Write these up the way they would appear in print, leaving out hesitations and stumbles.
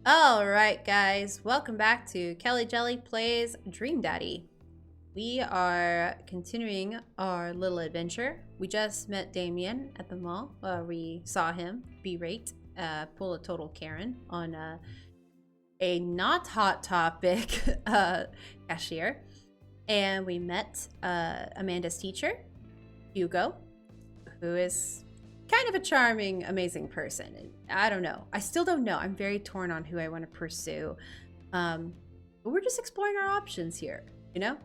Alright guys, welcome back to Kelly Jelly Plays Dream Daddy. We are continuing our little adventure. We just met Damien at the mall. We saw him berate, pull a total Karen on a not hot topic cashier. And we met Amanda's teacher, Hugo, who is kind of a charming, amazing person. I don't know. I still don't know. I'm very torn on who I want to pursue. But we're just exploring our options here, you know?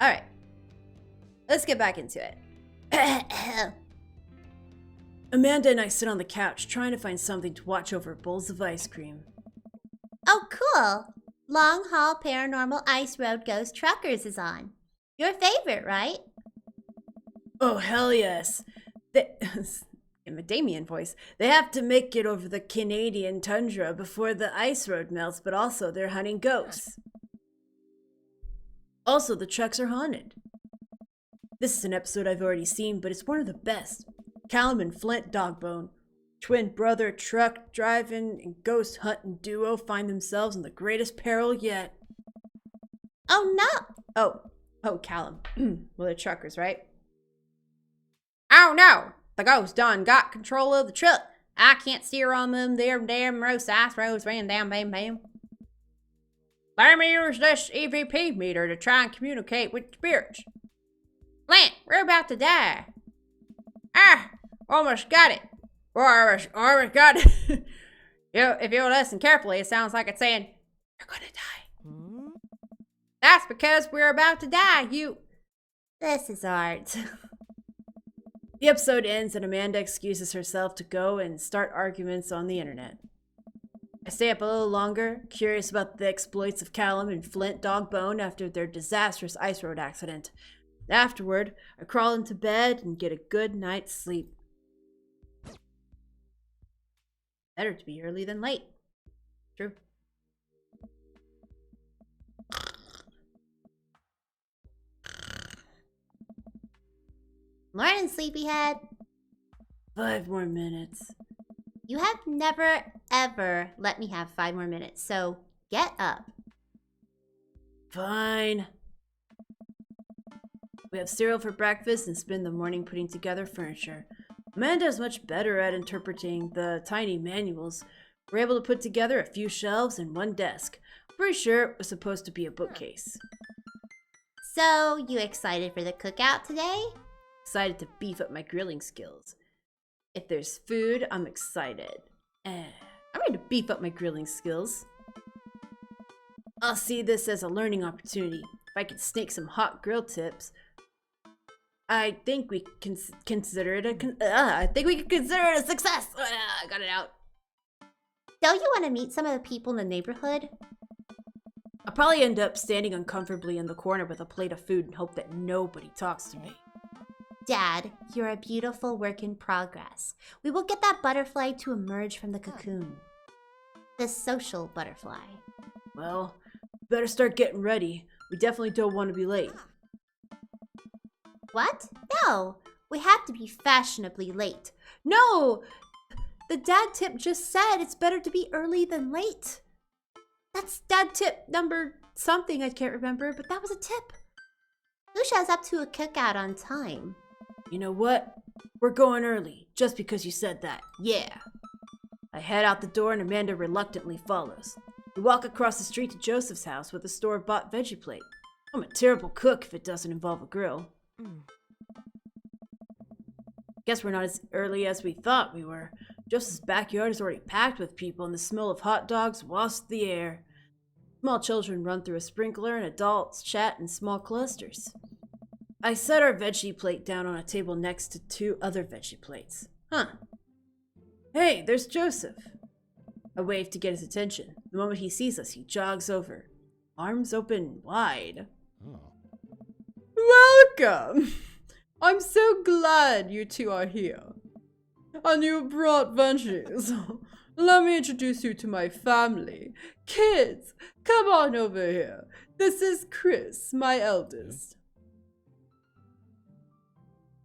All right. Let's get back into it. Amanda and I sit on the couch trying to find something to watch over bowls of ice cream. Oh, cool. Long Haul Paranormal Ice Road Ghost Truckers is on. Your favorite, right? Oh, hell yes. In my Damien voice, they have to make it over the Canadian tundra before the ice road melts, but also they're hunting ghosts. Also, the trucks are haunted. This is an episode I've already seen, but it's one of the best. Callum and Flint Dogbone, twin brother truck driving and ghost hunting duo, find themselves in the greatest peril yet. Oh, no. Oh, Callum. Well, they're truckers, right? Oh, no. The ghost done got control of the truck. I can't steer on them damn roast ice roads ran down bam bam. Let me use this EVP meter to try and communicate with spirits. Flint, we're about to die. Almost got it. Almost got it. If you listen carefully, it sounds like it's saying, you're gonna die. That's because we're about to die, This is art. The episode ends and Amanda excuses herself to go and start arguments on the internet. I stay up a little longer, curious about the exploits of Callum and Flint Dogbone after their disastrous ice road accident. Afterward, I crawl into bed and get a good night's sleep. Better to be early than late. True. Morning, sleepyhead. 5 more minutes. You have never, ever let me have 5 more minutes, so get up. Fine. We have cereal for breakfast and spend the morning putting together furniture. Amanda is much better at interpreting the tiny manuals. We're able to put together a few shelves and one desk. I'm pretty sure it was supposed to be a bookcase. So, you excited for the cookout today? Excited to beef up my grilling skills. If there's food, I'm excited. I'm ready to beef up my grilling skills. I'll see this as a learning opportunity. If I could snake some hot grill tips, I think we can consider it a success. I got it out. Don't you want to meet some of the people in the neighborhood? I'll probably end up standing uncomfortably in the corner with a plate of food and hope that nobody talks to me. Dad, you're a beautiful work in progress. We will get that butterfly to emerge from the cocoon. The social butterfly. Well, better start getting ready. We definitely don't want to be late. What? No, we have to be fashionably late. No! The dad tip just said it's better to be early than late. That's dad tip number something, I can't remember, but that was a tip. Who shows up to a cookout on time? You know what? We're going early, just because you said that. Yeah. I head out the door and Amanda reluctantly follows. We walk across the street to Joseph's house with a store-bought veggie plate. I'm a terrible cook if it doesn't involve a grill. Guess we're not as early as we thought we were. Joseph's backyard is already packed with people and the smell of hot dogs wafts the air. Small children run through a sprinkler and adults chat in small clusters. I set our veggie plate down on a table next to 2 other veggie plates. Hey, there's Joseph. I wave to get his attention. The moment he sees us, he jogs over, arms open wide. Welcome! I'm so glad you two are here. And you brought veggies. Let me introduce you to my family. Kids, come on over here. This is Chris, my eldest.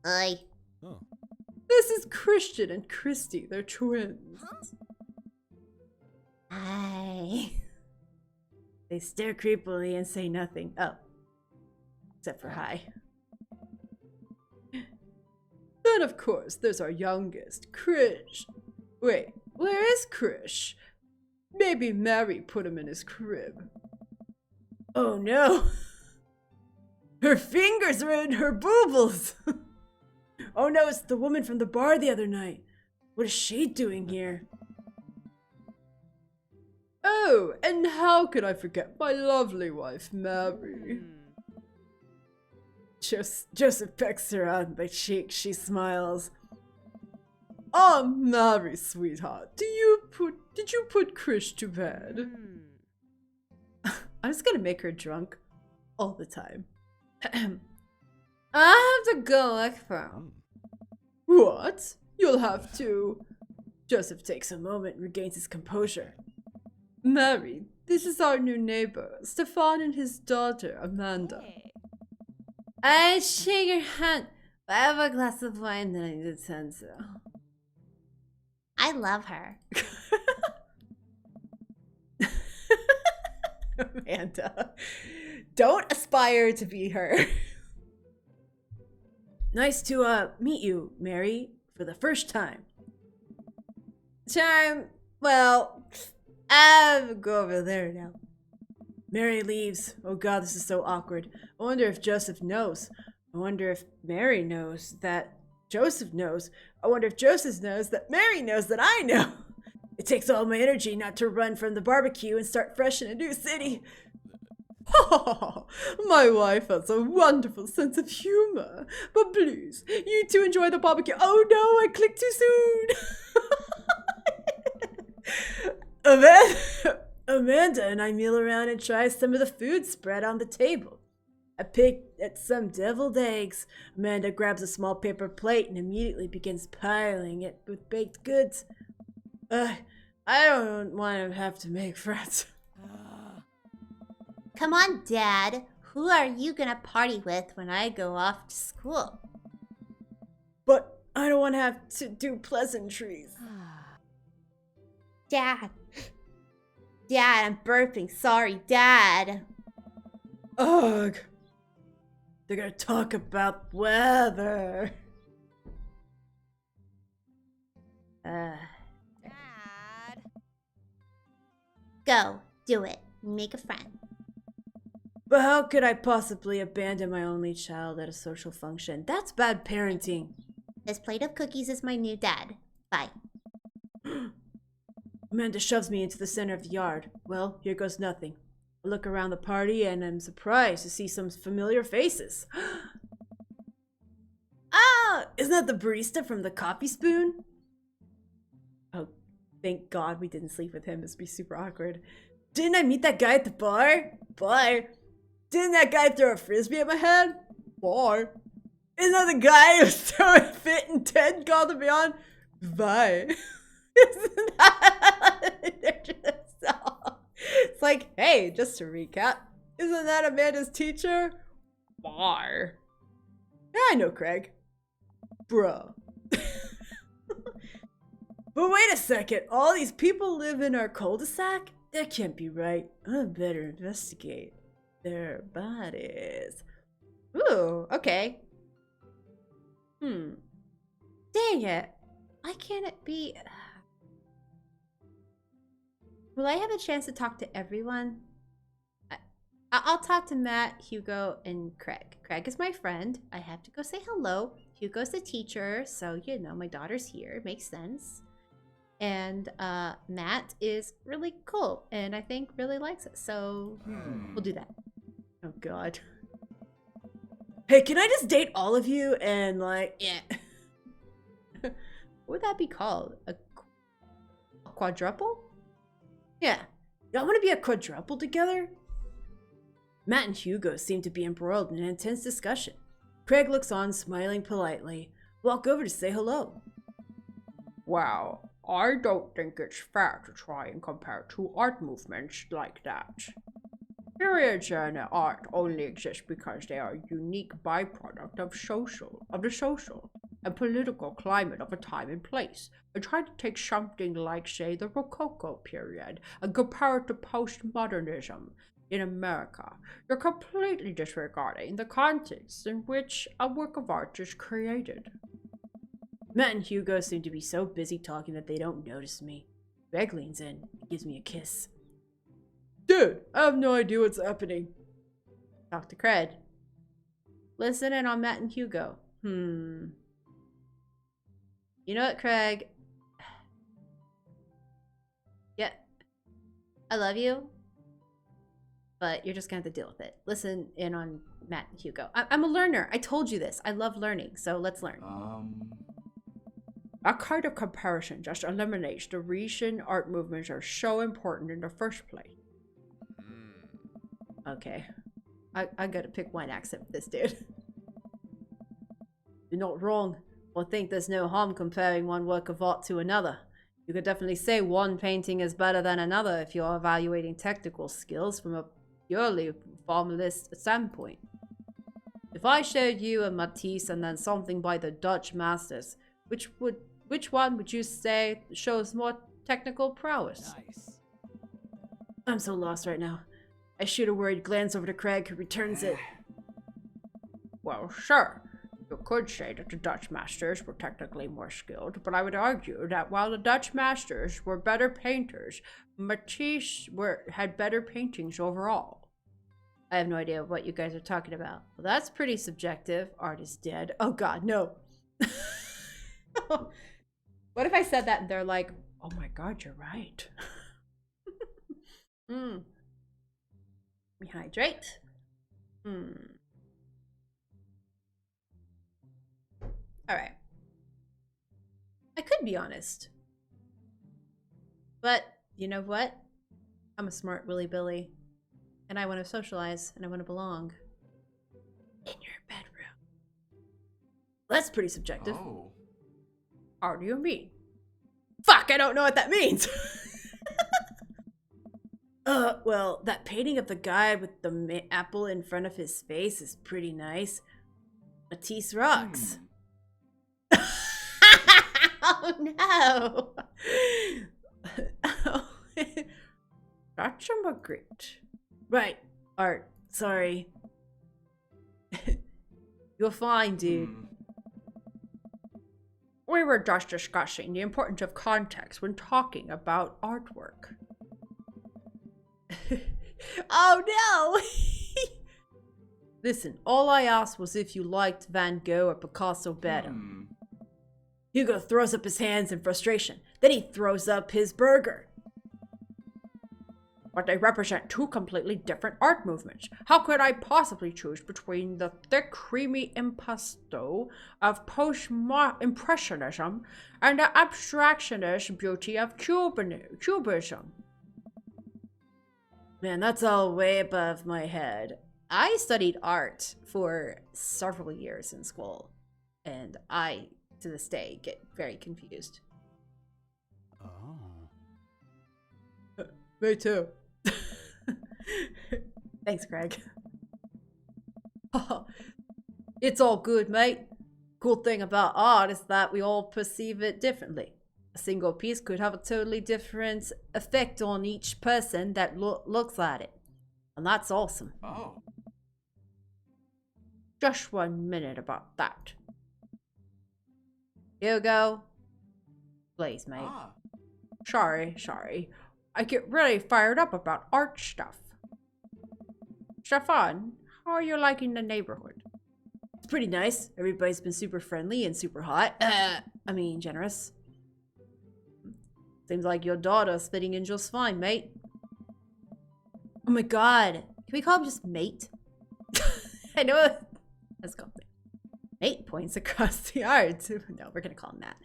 Oi. This is Christian and Christy, they're twins. Hi. They stare creepily and say nothing. Oh. Except for hi. Then, of course, there's our youngest, Krish. Wait, where is Krish? Maybe Mary put him in his crib. Oh no! Her fingers are in her boobles! Oh no, it's the woman from the bar the other night. What is she doing here? Oh, and how could I forget my lovely wife, Mary? Joseph pecks her on the cheek. She smiles. Oh, Mary, sweetheart, did you put Krish to bed? I'm just gonna make her drunk all the time. I have to go look for him. What? You'll have to. Joseph takes a moment and regains his composure. Mary, this is our new neighbor, Stefan and his daughter, Amanda. I shake your hand. I have a glass of wine that I need to tend to. I love her. Amanda. Don't aspire to be her. Nice to meet you, Mary, for the first time. Well, I'll go over there now. Mary leaves. Oh god, this is so awkward. I wonder if Joseph knows. I wonder if Mary knows that Joseph knows. I wonder if Joseph knows that Mary knows that I know. It takes all my energy not to run from the barbecue and start fresh in a new city. Oh, my wife has a wonderful sense of humor. But please, you two enjoy the barbecue. Oh no, I clicked too soon. Amanda and I meal around and try some of the food spread on the table. I picked at some deviled eggs. Amanda grabs a small paper plate and immediately begins piling it with baked goods. I don't want to have to make friends. Come on, Dad. Who are you gonna party with when I go off to school? But I don't want to have to do pleasantries. Dad. Dad, I'm burping. Sorry, Dad. Ugh. They're gonna talk about weather. Dad. Go. Do it. Make a friend. But how could I possibly abandon my only child at a social function? That's bad parenting. This plate of cookies is my new dad. Bye. Amanda shoves me into the center of the yard. Well, here goes nothing. I look around the party and I'm surprised to see some familiar faces. Ah! Isn't that the barista from the Coffee Spoon? Oh, thank God we didn't sleep with him. This would be super awkward. Didn't I meet that guy at the bar? Bar? Didn't that guy throw a frisbee at my head? Bar? Isn't that the guy who was throwing a fit and Ted called him on? Bye. Isn't that it's like, hey, just to recap, isn't that Amanda's teacher? Bar. Yeah, I know Craig. Bruh. But wait a second, all these people live in our cul-de-sac? That can't be right. I better investigate their bodies. Ooh, okay. Dang it. Why can't it be... Will I have a chance to talk to everyone? I'll talk to Matt, Hugo, and Craig. Craig is my friend. I have to go say hello. Hugo's the teacher, so, you know, my daughter's here. It makes sense. And Matt is really cool, and I think really likes it, so we'll do that. Oh, God. Hey, can I just date all of you and, like, yeah. What would that be called? A quadruple? Yeah. Y'all want to be a quadruple together? Matt and Hugo seem to be embroiled in an intense discussion. Craig looks on, smiling politely. Walk over to say hello. Wow, I don't think it's fair to try and compare two art movements like that. Periods in art only exist because they are a unique byproduct of the social. and political climate of a time and place, and try to take something like, say, the Rococo period and compare it to postmodernism in America. You're completely disregarding the context in which a work of art is created. Matt and Hugo seem to be so busy talking that they don't notice me. Greg leans in and gives me a kiss. Dude, I have no idea what's happening. Talk to Cred. Listen in on Matt and Hugo. You know what, Craig? Yeah, I love you, but you're just gonna have to deal with it. Listen in on Matt and Hugo. I'm a learner. I told you this. I love learning, so let's learn. That kind of comparison just eliminates the reason art movements are so important in the first place. Okay. I gotta pick one accent for this, dude. You're not wrong. I think there's no harm comparing one work of art to another. You could definitely say one painting is better than another if you're evaluating technical skills from a purely formalist standpoint. If I showed you a Matisse and then something by the Dutch masters, which one would you say shows more technical prowess? Nice. I'm so lost right now. I shoot a worried glance over to Craig, who returns it. Well, sure. You could say that the Dutch masters were technically more skilled, but I would argue that while the Dutch masters were better painters, Matisse had better paintings overall. I have no idea what you guys are talking about. Well, that's pretty subjective. Art is dead. Oh god, no. What if I said that and they're like, oh my god, you're right. Rehydrate. Alright. I could be honest. But, you know what? I'm a smart Willy Billy. And I want to socialize, and I want to belong. In your bedroom. That's pretty subjective. Oh. How do you mean? Fuck, I don't know what that means! Well, that painting of the guy with the apple in front of his face is pretty nice. Matisse rocks. Oh no! That's a Magritte. Right. Art. Sorry. You're fine, dude. We were just discussing the importance of context when talking about artwork. Oh no! Listen, all I asked was if you liked Van Gogh or Picasso better. Hugo throws up his hands in frustration. Then he throws up his burger. But they represent two completely different art movements. How could I possibly choose between the thick, creamy impasto of post-impressionism and the abstractionist beauty of cubism? Man, that's all way above my head. I studied art for several years in school, and I, to this day, get very confused. Oh. Me too. Thanks, Greg. It's all good, mate. Cool thing about art is that we all perceive it differently. A single piece could have a totally different effect on each person that looks at it. And that's awesome. Oh. Just 1 minute about that. Hugo. Please, mate. Ah. Sorry. I get really fired up about art stuff. Stefan, how are you liking the neighborhood? It's pretty nice. Everybody's been super friendly and super hot. Generous. Seems like your daughter's fitting in just fine, mate. Oh my god. Can we call him just mate? I know it. Let's go. Mate points across the yard to... No, we're gonna call him Matt.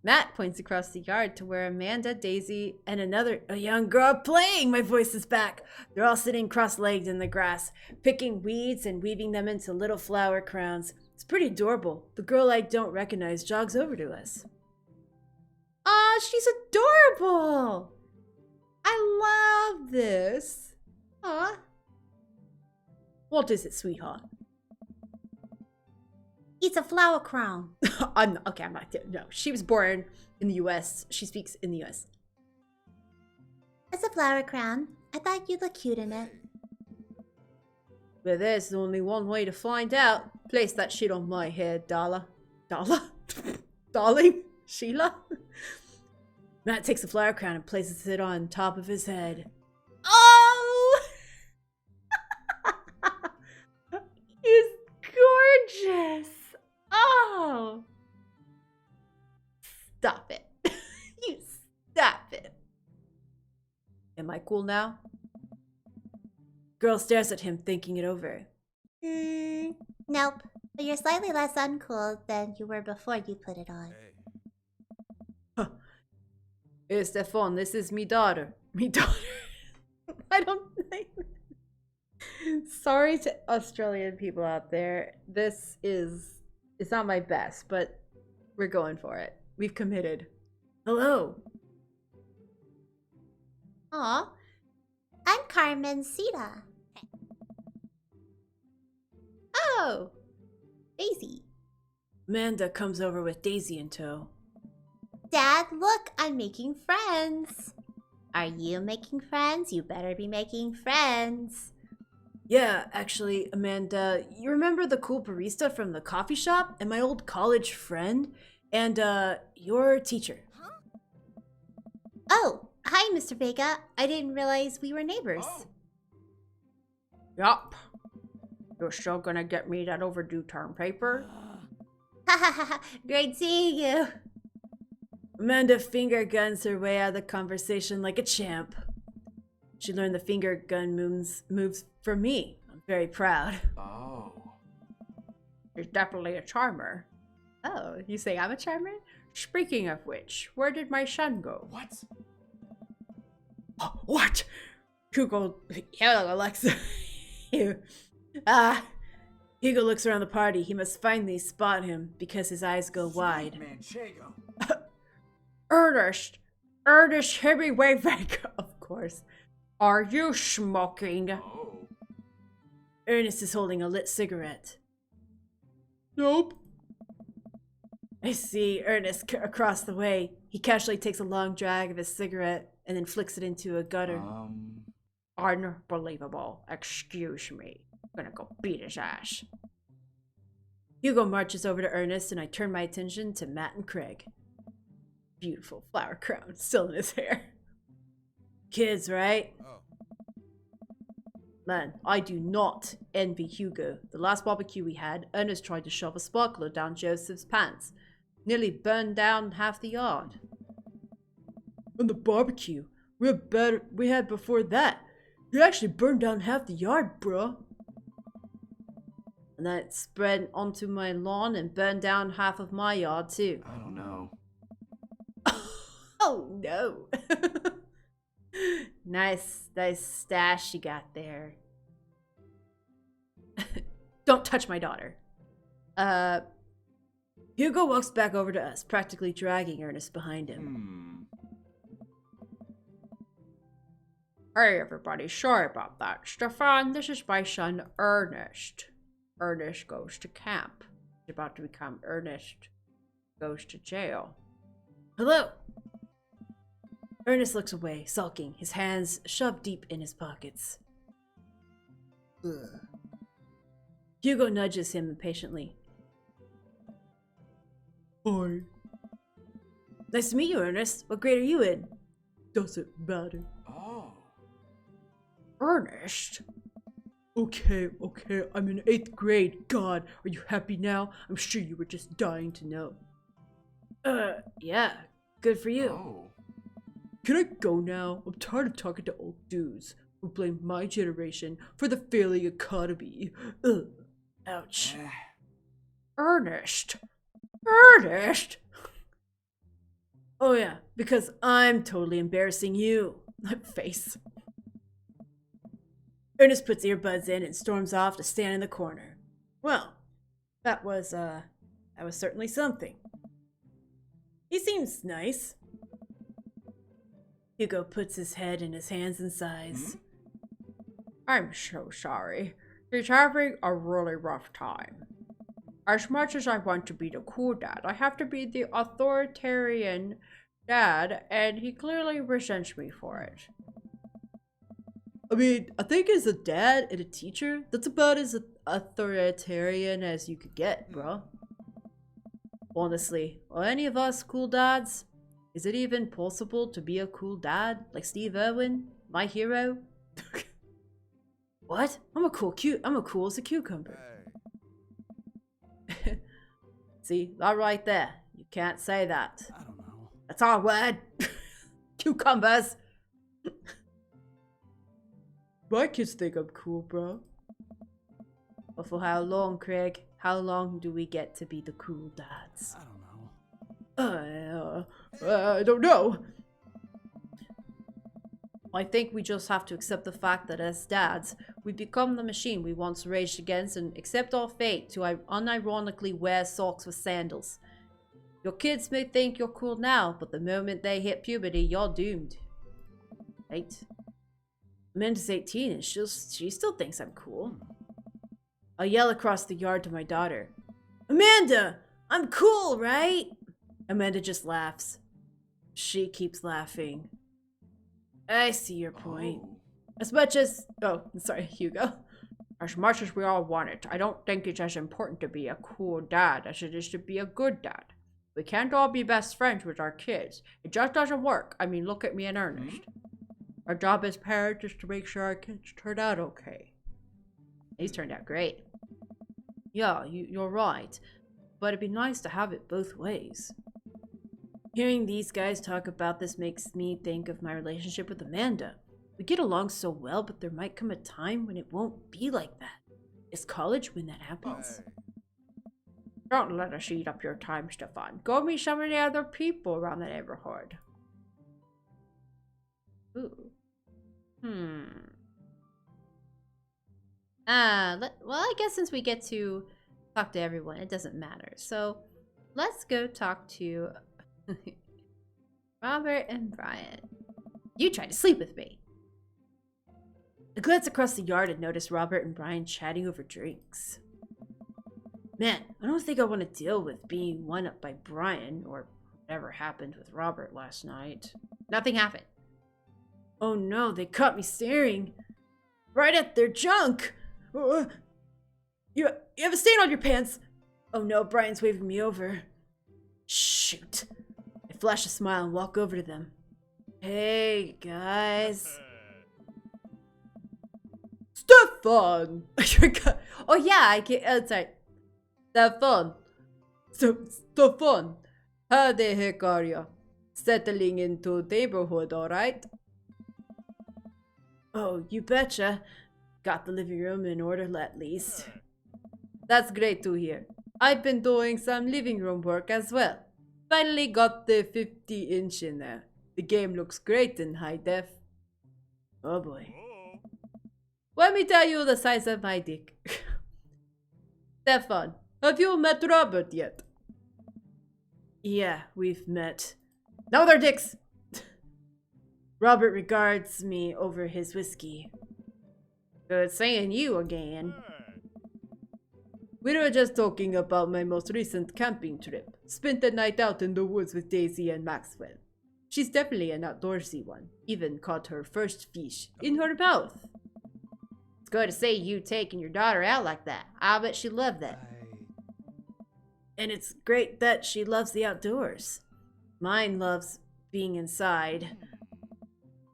Matt points across the yard to where Amanda, Daisy, and a young girl are playing. My voice is back. They're all sitting cross-legged in the grass, picking weeds and weaving them into little flower crowns. It's pretty adorable. The girl I don't recognize jogs over to us. Aw, she's adorable! I love this. Aw. What is it, sweetheart? It's a flower crown. I'm not, no. She was born in the US. She speaks in the US. It's a flower crown. I thought you'd look cute in it. But there's only one way to find out. Place that shit on my head, Darla. Darla? Darling? Sheila? Matt takes the flower crown and places it on top of his head. Oh! He's gorgeous! Oh! Stop it. You stop it. Am I cool now? Girl stares at him, thinking it over. Nope. But you're slightly less uncool than you were before you put it on. Huh. Hey, Stefan, this is me daughter. Me daughter. I don't think. Sorry to Australian people out there. It's not my best, but we're going for it. We've committed. Hello. Aw. I'm Carmen Sita. Oh! Daisy. Amanda comes over with Daisy in tow. Dad, look, I'm making friends. Are you making friends? You better be making friends. Yeah, actually, Amanda, you remember the cool barista from the coffee shop and my old college friend and your teacher? Oh, hi, Mr. Vega. I didn't realize we were neighbors. Yup. You're still gonna get me that overdue term paper? Ha ha ha! Great seeing you. Amanda finger guns her way out of the conversation like a champ. She learned the finger gun moves from me. I'm very proud. Oh. She's definitely a charmer. Oh, you say I'm a charmer? Speaking of which, where did my son go? What? Oh, what? Hugo, yeah, Alexa. Hugo looks around the party. He must finally spot him because his eyes go wide. Manchego. Ernest! Ernest Hemingway Vega, of course. Are you smoking? Oh. Ernest is holding a lit cigarette. Nope. I see Ernest across the way. He casually takes a long drag of his cigarette and then flicks it into a gutter. Unbelievable. Excuse me. I'm gonna go beat his ass. Hugo marches over to Ernest and I turn my attention to Matt and Craig. Beautiful flower crown still in his hair. Kids, right? Oh. Man, I do not envy Hugo. The last barbecue we had, Ernest tried to shove a sparkler down Joseph's pants. Nearly burned down half the yard. And the barbecue we had before that, it actually burned down half the yard, bruh. And that spread onto my lawn and burned down half of my yard too. I don't know. Oh no. Nice stash you got there. Don't touch my daughter. Hugo walks back over to us, practically dragging Ernest behind him. Hey everybody, sorry about that. Stefan, this is my son Ernest. Ernest goes to camp. He's about to become Ernest goes to jail. Hello. Ernest looks away, sulking, his hands shoved deep in his pockets. Ugh. Hugo nudges him impatiently. Hi. Nice to meet you, Ernest. What grade are you in? Doesn't matter. Oh. Ernest? Okay, I'm in 8th grade. God, are you happy now? I'm sure you were just dying to know. Yeah. Good for you. Oh. Can I go now? I'm tired of talking to old dudes who blame my generation for the failing economy. Ugh. Ouch. Ernest? Ernest? Oh yeah, because I'm totally embarrassing you. That face. Ernest puts earbuds in and storms off to stand in the corner. Well, that was certainly something. He seems nice. Hugo puts his head in his hands and sighs. I'm so sorry. He's having a really rough time. As much as I want to be the cool dad, I have to be the authoritarian dad, and he clearly resents me for it. I mean, I think as a dad and a teacher, that's about as authoritarian as you could get, bro. Honestly, are any of us cool dads? Is it even possible to be a cool dad like Steve Irwin, my hero? What? I'm a cool as a cucumber. See, that right there. You can't say that. I don't know. That's our word. Cucumbers. My kids think I'm cool, bro. But for how long, Craig? How long do we get to be the cool dads? I don't know. I don't know. I think we just have to accept the fact that as dads, we become the machine we once raged against and accept our fate to unironically wear socks with sandals. Your kids may think you're cool now, but the moment they hit puberty, you're doomed. Right? Amanda's 18 and she still thinks I'm cool. I yell across the yard to my daughter. Amanda! I'm cool, right? Amanda just laughs. She keeps laughing. I see your point. Oh. As much as... Oh, sorry, Hugo. As much as we all want it, I don't think it's as important to be a cool dad as it is to be a good dad. We can't all be best friends with our kids. It just doesn't work. I mean, look at me and Ernest. Our job as parents is to make sure our kids turn out okay. He's turned out great. Yeah, you're right. But it'd be nice to have it both ways. Hearing these guys talk about this makes me think of my relationship with Amanda. We get along so well, but there might come a time when it won't be like that. Is college when that happens? Don't let us eat up your time, Stefan. Go meet some of the other people around the neighborhood. Ooh. Well, I guess since we get to talk to everyone, it doesn't matter. So let's go talk to Robert and Brian. You tried to sleep with me. I glance across the yard and notice Robert and Brian chatting over drinks. Man, I don't think I want to deal with being one up by Brian or whatever happened with Robert last night. Nothing happened. Oh no, they caught me staring right at their junk. You have a stain on your pants. Oh no, Brian's waving me over. Shoot. I flash a smile and walk over to them. Hey, guys. Stefan! Oh yeah, I can't. Sorry. Stefan. Stefan. How the heck are you? Settling into neighborhood, alright? Oh, you betcha. Got the living room in order at least. That's great to hear. I've been doing some living room work as well. Finally got the 50-inch in there. The game looks great in high def. Oh boy. Let me tell you the size of my dick. Stefan, have you met Robert yet? Yeah, we've met. No, they're dicks! Robert regards me over his whiskey. Good seeing you again. We were just talking about my most recent camping trip. Spent the night out in the woods with Daisy and Maxwell. She's definitely an outdoorsy one. Even caught her first fish in her mouth. It's good to see you taking your daughter out like that. I bet she loved that. And it's great that she loves the outdoors. Mine loves being inside.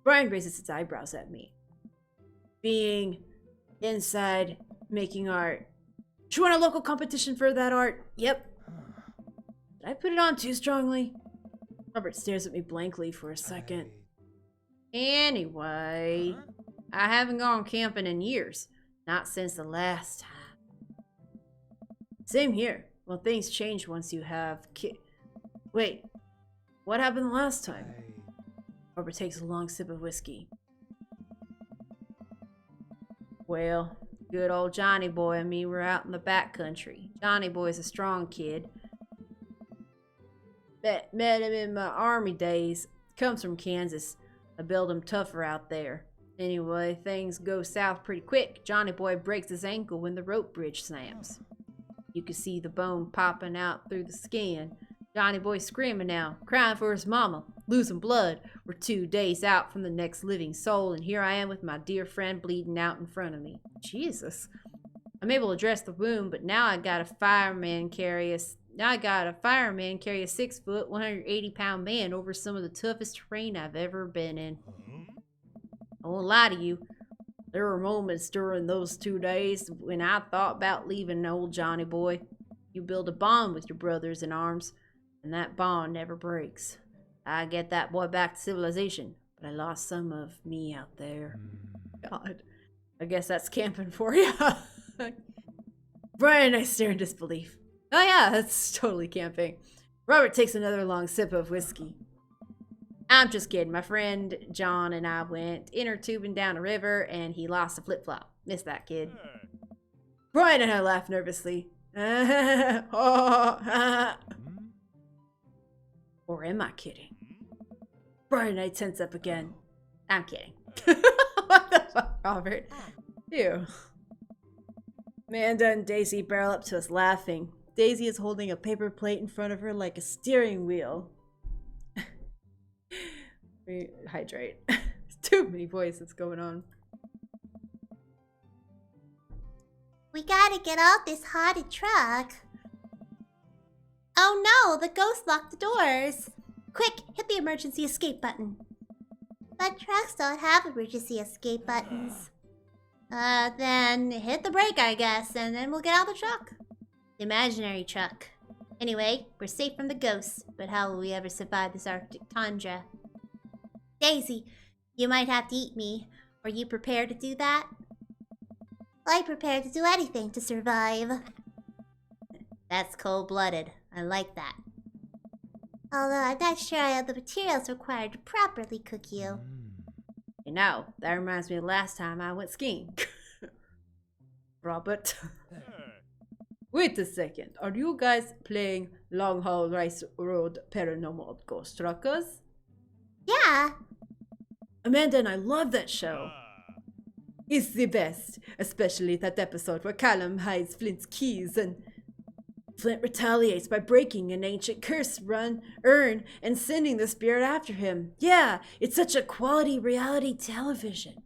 Brian raises his eyebrows at me. Being inside, making art. She won a local competition for that art. Yep. Did I put it on too strongly? Robert stares at me blankly for a second. Anyway, I haven't gone camping in years. Not since the last time. Same here. Well, things change once you have Wait, what happened the last time? Robert takes a long sip of whiskey. Well, good old Johnny Boy and me were out in the back country. Johnny Boy's a strong kid. Met him in my army days. Comes from Kansas. I build him tougher out there. Anyway, things go south pretty quick. Johnny Boy breaks his ankle when the rope bridge snaps. You could see the bone popping out through the skin. Johnny Boy screaming now, crying for his mama, losing blood. We're 2 days out from the next living soul, and here I am with my dear friend bleeding out in front of me. Jesus. I'm able to dress the wound, but now I got a fireman carry a 6-foot, 180-pound man over some of the toughest terrain I've ever been in. I won't lie to you. There were moments during those 2 days when I thought about leaving old Johnny Boy. You build a bond with your brothers in arms, and that bond never breaks. I get that boy back to civilization, but I lost some of me out there. God. I guess that's camping for you. Brian and I stare in disbelief. Oh yeah, that's totally camping. Robert takes another long sip of whiskey. I'm just kidding. My friend John and I went inner tubing down a river and he lost a flip-flop. Missed that kid. Brian and I laugh nervously. Or am I kidding? Brian and I tense up again. I'm kidding. What the fuck, Robert? Ew. Amanda and Daisy barrel up to us laughing. Daisy is holding a paper plate in front of her like a steering wheel. Hydrate. There's too many voices going on. We gotta get out this haunted truck. Oh no, the ghost locked the doors. Quick, hit the emergency escape button. But trucks don't have emergency escape buttons. Then hit the brake, I guess, and then we'll get out of the truck. Imaginary truck. Anyway, we're safe from the ghosts, but how will we ever survive this Arctic tundra? Daisy, you might have to eat me. Are you prepared to do that? I'm prepared to do anything to survive. That's cold-blooded. I like that. Although I'm not sure I have the materials required to properly cook you. You know, that reminds me of last time I went skiing. Robert. Wait a second. Are you guys playing Long Haul Race Road Paranormal Ghost Truckers? Yeah. Amanda and I love that show. It's the best, especially that episode where Callum hides Flint's keys and Flint retaliates by breaking an ancient curse urn and sending the spirit after him. Yeah, it's such a quality reality television.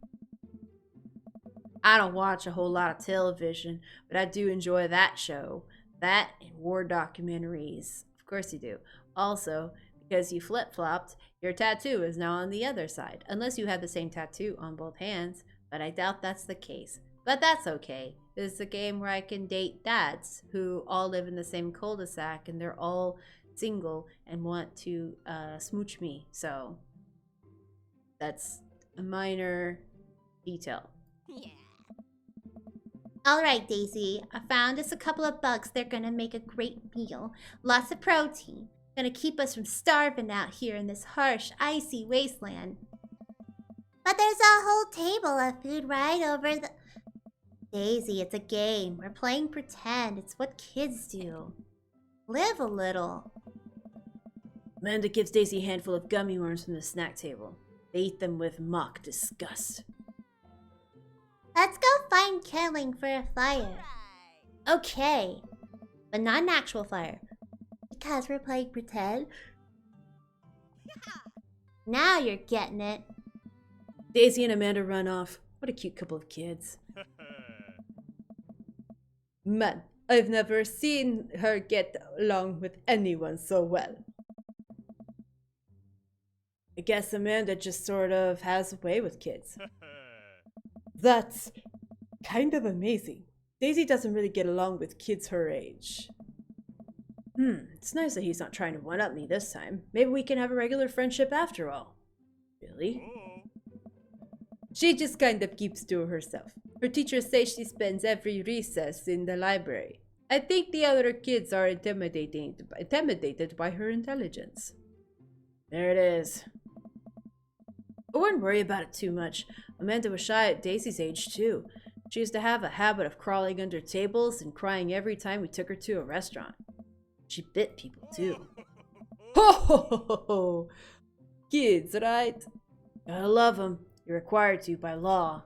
I don't watch a whole lot of television, but I do enjoy that show. That and war documentaries. Of course you do. Also, because you flip-flopped, your tattoo is now on the other side. Unless you have the same tattoo on both hands, but I doubt that's the case. But that's okay. It's a game where I can date dads who all live in the same cul-de-sac and they're all single and want to smooch me. So that's a minor detail. Yeah. Alright, Daisy. I found us a couple of bugs. They're gonna make a great meal. Lots of protein. Gonna keep us from starving out here in this harsh, icy wasteland. But there's a whole table of food right over the... Daisy, it's a game. We're playing pretend. It's what kids do. Live a little. Amanda gives Daisy a handful of gummy worms from the snack table. They eat them with mock disgust. Let's go find kindling for a fire. Okay. But not an actual fire. Because we're playing pretend. Now you're getting it. Daisy and Amanda run off. What a cute couple of kids. Man, I've never seen her get along with anyone so well. I guess Amanda just sort of has a way with kids. That's kind of amazing. Daisy doesn't really get along with kids her age. It's nice that he's not trying to one-up me this time. Maybe we can have a regular friendship after all. Really? She just kind of keeps to herself. Her teachers say she spends every recess in the library. I think the other kids are intimidated by her intelligence. There it is. I wouldn't worry about it too much. Amanda was shy at Daisy's age too. She used to have a habit of crawling under tables and crying every time we took her to a restaurant. She bit people too. Ho ho ho ho! Kids, right? Gotta love them. You're required to by law.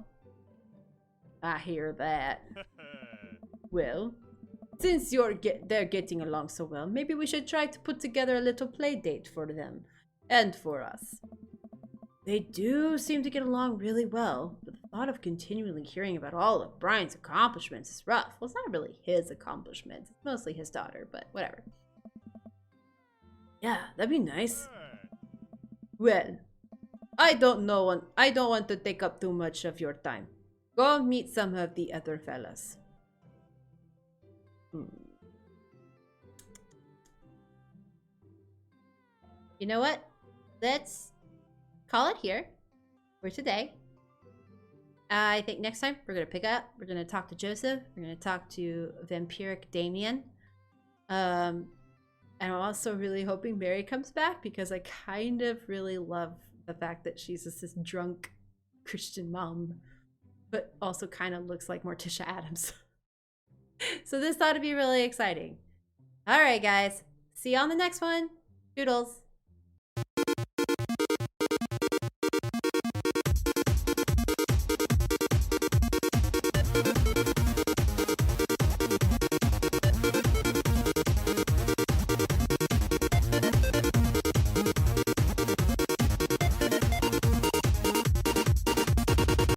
I hear that. Well, Since they're getting along so well, maybe we should try to put together a little play date for them and for us. They do seem to get along really well, but the thought of continually hearing about all of Brian's accomplishments is rough. Well, it's not really his accomplishments. It's mostly his daughter, but whatever. Yeah, that'd be nice. Well, I don't want to take up too much of your time. Go meet some of the other fellas. You know what? Let's call it here for today. I think next time we're going to pick up. We're going to talk to Joseph. We're going to talk to vampiric Damien. And I'm also really hoping Mary comes back because I kind of really love the fact that she's just this drunk Christian mom, but also kind of looks like Morticia Adams. So this ought to be really exciting. All right, guys. See you on the next one. Toodles.